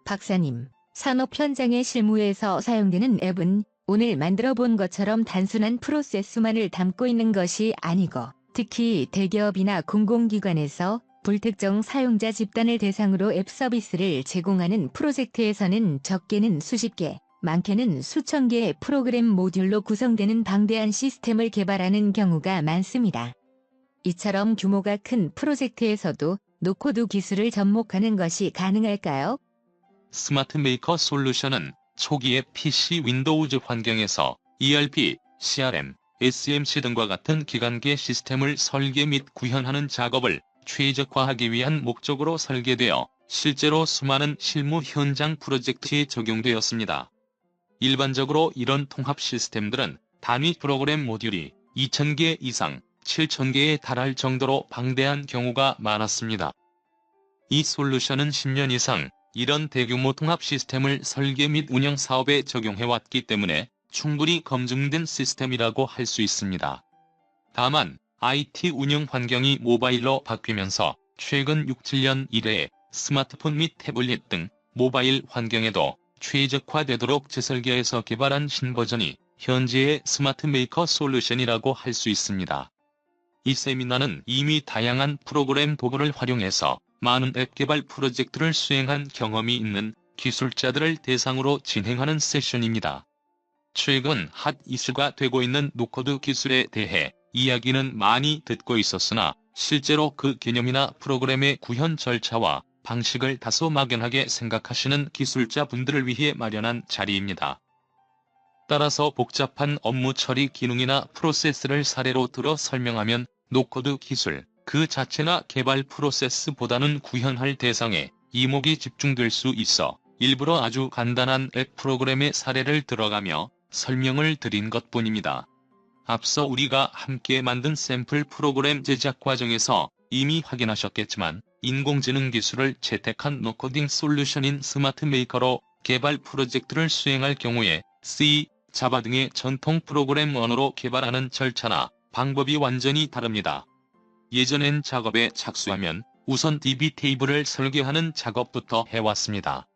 박사님, 산업 현장의 실무에서 사용되는 앱은 오늘 만들어 본 것처럼 단순한 프로세스만을 담고 있는 것이 아니고, 특히 대기업이나 공공기관에서 불특정 사용자 집단을 대상으로 앱 서비스를 제공하는 프로젝트에서는 적게는 수십 개, 많게는 수천 개의 프로그램 모듈로 구성되는 방대한 시스템을 개발하는 경우가 많습니다. 이처럼 규모가 큰 프로젝트에서도 노코드 기술을 접목하는 것이 가능할까요? 스마트 메이커 솔루션은 초기에 PC 윈도우즈 환경에서 ERP, CRM, SMC 등과 같은 기간계 시스템을 설계 및 구현하는 작업을 최적화하기 위한 목적으로 설계되어 실제로 수많은 실무 현장 프로젝트에 적용되었습니다. 일반적으로 이런 통합 시스템들은 단위 프로그램 모듈이 2,000개 이상, 7,000개에 달할 정도로 방대한 경우가 많았습니다. 이 솔루션은 10년 이상 이런 대규모 통합 시스템을 설계 및 운영 사업에 적용해왔기 때문에 충분히 검증된 시스템이라고 할 수 있습니다. 다만 IT 운영 환경이 모바일로 바뀌면서 최근 6-7년 이래에 스마트폰 및 태블릿 등 모바일 환경에도 최적화되도록 재설계해서 개발한 신버전이 현재의 스마트 메이커 솔루션이라고 할 수 있습니다. 이 세미나는 이미 다양한 프로그램 도구를 활용해서 많은 앱 개발 프로젝트를 수행한 경험이 있는 기술자들을 대상으로 진행하는 세션입니다. 최근 핫 이슈가 되고 있는 노코드 기술에 대해 이야기는 많이 듣고 있었으나 실제로 그 개념이나 프로그램의 구현 절차와 방식을 다소 막연하게 생각하시는 기술자분들을 위해 마련한 자리입니다. 따라서 복잡한 업무 처리 기능이나 프로세스를 사례로 들어 설명하면 노코드 기술 그 자체나 개발 프로세스보다는 구현할 대상에 이목이 집중될 수 있어 일부러 아주 간단한 앱 프로그램의 사례를 들어가며 설명을 드린 것뿐입니다. 앞서 우리가 함께 만든 샘플 프로그램 제작 과정에서 이미 확인하셨겠지만 인공지능 기술을 채택한 노코딩 솔루션인 스마트 메이커로 개발 프로젝트를 수행할 경우에 C, 자바 등의 전통 프로그램 언어로 개발하는 절차나 방법이 완전히 다릅니다. 예전엔 작업에 착수하면 우선 DB 테이블을 설계하는 작업부터 해왔습니다.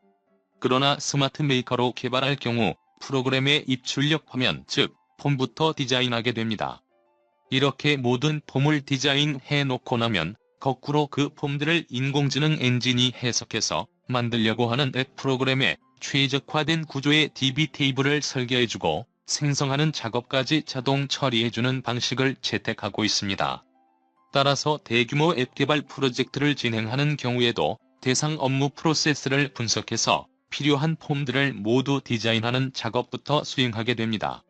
그러나 스마트 메이커로 개발할 경우 프로그램의 입출력 화면 즉 폼부터 디자인하게 됩니다. 이렇게 모든 폼을 디자인해 놓고 나면 거꾸로 그 폼들을 인공지능 엔진이 해석해서 만들려고 하는 앱 프로그램에 최적화된 구조의 DB 테이블을 설계해주고 생성하는 작업까지 자동 처리해주는 방식을 채택하고 있습니다. 따라서 대규모 앱 개발 프로젝트를 진행하는 경우에도 대상 업무 프로세스를 분석해서 필요한 폼들을 모두 디자인하는 작업부터 수행하게 됩니다.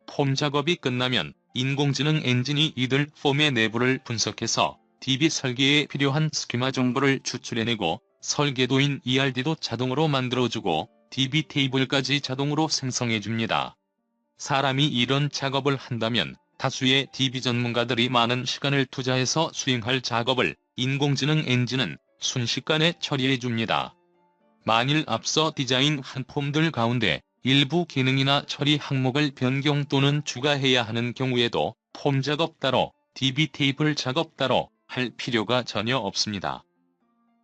폼 작업이 끝나면 인공지능 엔진이 이들 폼의 내부를 분석해서 DB 설계에 필요한 스키마 정보를 추출해내고 설계도인 ERD도 자동으로 만들어주고 DB 테이블까지 자동으로 생성해줍니다. 사람이 이런 작업을 한다면 다수의 DB 전문가들이 많은 시간을 투자해서 수행할 작업을 인공지능 엔진은 순식간에 처리해줍니다. 만일 앞서 디자인한 폼들 가운데 일부 기능이나 처리 항목을 변경 또는 추가해야 하는 경우에도 폼 작업 따로, DB 테이블 작업 따로 할 필요가 전혀 없습니다.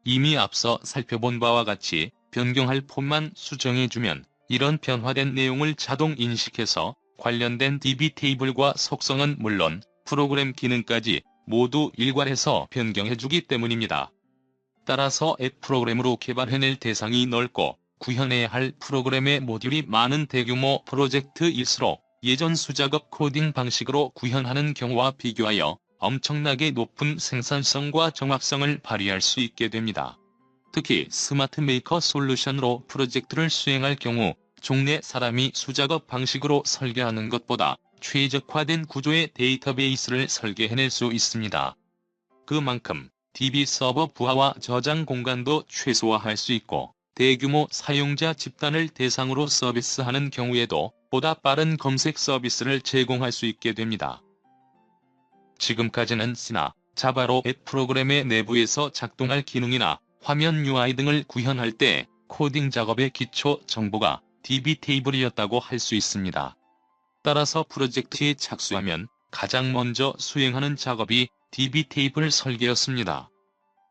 이미 앞서 살펴본 바와 같이 변경할 폼만 수정해주면 이런 변화된 내용을 자동 인식해서 관련된 DB 테이블과 속성은 물론 프로그램 기능까지 모두 일괄해서 변경해주기 때문입니다. 따라서 앱 프로그램으로 개발해낼 대상이 넓고 구현해야 할 프로그램의 모듈이 많은 대규모 프로젝트일수록 예전 수작업 코딩 방식으로 구현하는 경우와 비교하여 엄청나게 높은 생산성과 정확성을 발휘할 수 있게 됩니다. 특히 스마트 메이커 솔루션으로 프로젝트를 수행할 경우 종래 사람이 수작업 방식으로 설계하는 것보다 최적화된 구조의 데이터베이스를 설계해낼 수 있습니다. 그만큼 DB 서버 부하와 저장 공간도 최소화할 수 있고 대규모 사용자 집단을 대상으로 서비스하는 경우에도 보다 빠른 검색 서비스를 제공할 수 있게 됩니다. 지금까지는 C나 자바로 앱 프로그램의 내부에서 작동할 기능이나 화면 UI 등을 구현할 때 코딩 작업의 기초 정보가 DB 테이블이었다고 할 수 있습니다. 따라서 프로젝트에 착수하면 가장 먼저 수행하는 작업이 DB 테이블 설계였습니다.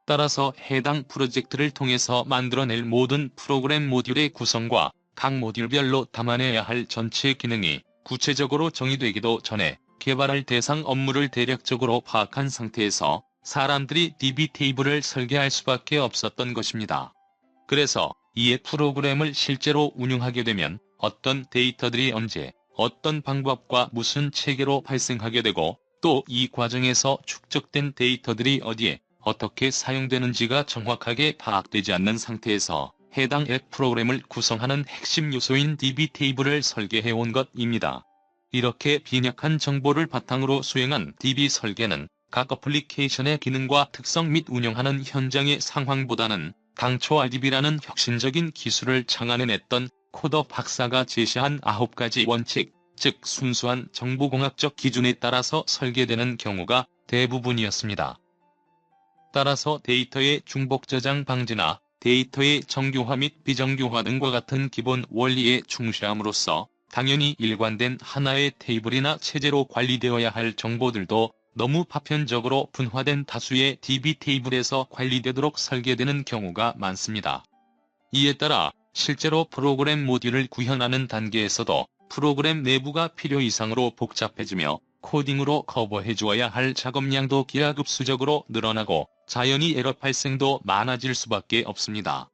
따라서 해당 프로젝트를 통해서 만들어낼 모든 프로그램 모듈의 구성과 각 모듈별로 담아내야 할 전체 기능이 구체적으로 정의되기도 전에 개발할 대상 업무를 대략적으로 파악한 상태에서 사람들이 DB 테이블을 설계할 수밖에 없었던 것입니다. 그래서 이에 프로그램을 실제로 운영하게 되면 어떤 데이터들이 언제, 어떤 방법과 무슨 체계로 발생하게 되고 또 이 과정에서 축적된 데이터들이 어디에 어떻게 사용되는지가 정확하게 파악되지 않는 상태에서 해당 앱 프로그램을 구성하는 핵심 요소인 DB 테이블을 설계해온 것입니다. 이렇게 빈약한 정보를 바탕으로 수행한 DB 설계는 각 어플리케이션의 기능과 특성 및 운영하는 현장의 상황보다는 당초 RDB라는 혁신적인 기술을 창안해냈던 코더 박사가 제시한 9가지 원칙, 즉 순수한 정보공학적 기준에 따라서 설계되는 경우가 대부분이었습니다. 따라서 데이터의 중복 저장 방지나 데이터의 정교화 및 비정교화 등과 같은 기본 원리에 충실함으로써 당연히 일관된 하나의 테이블이나 체제로 관리되어야 할 정보들도 너무 파편적으로 분화된 다수의 DB 테이블에서 관리되도록 설계되는 경우가 많습니다. 이에 따라 실제로 프로그램 모듈을 구현하는 단계에서도 프로그램 내부가 필요 이상으로 복잡해지며 코딩으로 커버해 주어야 할 작업량도 기하급수적으로 늘어나고 자연히 에러 발생도 많아질 수밖에 없습니다.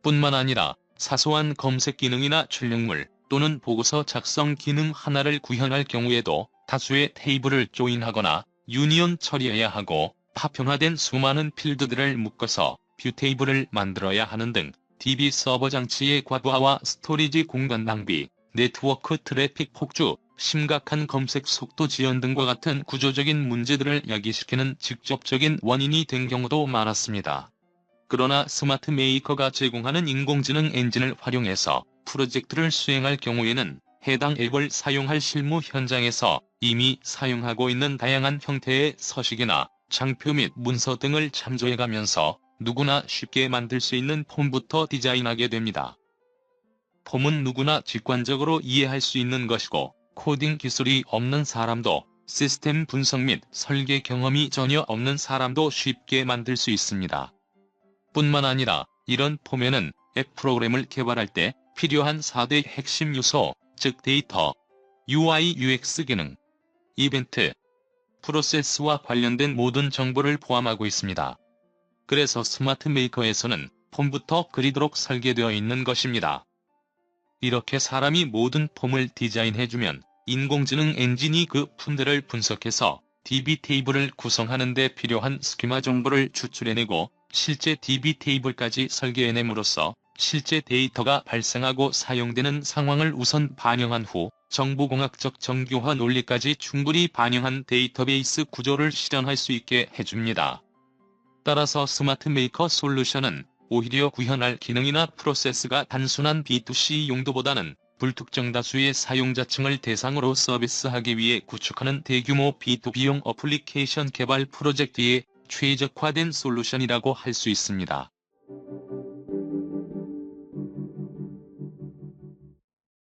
뿐만 아니라 사소한 검색 기능이나 출력물 또는 보고서 작성 기능 하나를 구현할 경우에도 다수의 테이블을 조인하거나 유니온 처리해야 하고 파편화된 수많은 필드들을 묶어서 뷰 테이블을 만들어야 하는 등 DB 서버 장치의 과부하와 스토리지 공간 낭비, 네트워크 트래픽 폭주, 심각한 검색 속도 지연 등과 같은 구조적인 문제들을 야기시키는 직접적인 원인이 된 경우도 많았습니다. 그러나 스마트 메이커가 제공하는 인공지능 엔진을 활용해서 프로젝트를 수행할 경우에는 해당 앱을 사용할 실무 현장에서 이미 사용하고 있는 다양한 형태의 서식이나 장표 및 문서 등을 참조해가면서 누구나 쉽게 만들 수 있는 폼부터 디자인하게 됩니다. 폼은 누구나 직관적으로 이해할 수 있는 것이고 코딩 기술이 없는 사람도 시스템 분석 및 설계 경험이 전혀 없는 사람도 쉽게 만들 수 있습니다. 뿐만 아니라 이런 폼에는 앱 프로그램을 개발할 때 필요한 4대 핵심 요소, 즉 데이터, UI, UX 기능, 이벤트, 프로세스와 관련된 모든 정보를 포함하고 있습니다. 그래서 스마트 메이커에서는 폼부터 그리도록 설계되어 있는 것입니다. 이렇게 사람이 모든 폼을 디자인해주면 인공지능 엔진이 그 폼들을 분석해서 DB 테이블을 구성하는 데 필요한 스키마 정보를 추출해내고 실제 DB 테이블까지 설계해냄으로써 실제 데이터가 발생하고 사용되는 상황을 우선 반영한 후 정보공학적 정교화 논리까지 충분히 반영한 데이터베이스 구조를 실현할 수 있게 해줍니다. 따라서 스마트 메이커 솔루션은 오히려 구현할 기능이나 프로세스가 단순한 B2C 용도보다는 불특정 다수의 사용자층을 대상으로 서비스하기 위해 구축하는 대규모 B2B용 어플리케이션 개발 프로젝트에 최적화된 솔루션이라고 할 수 있습니다.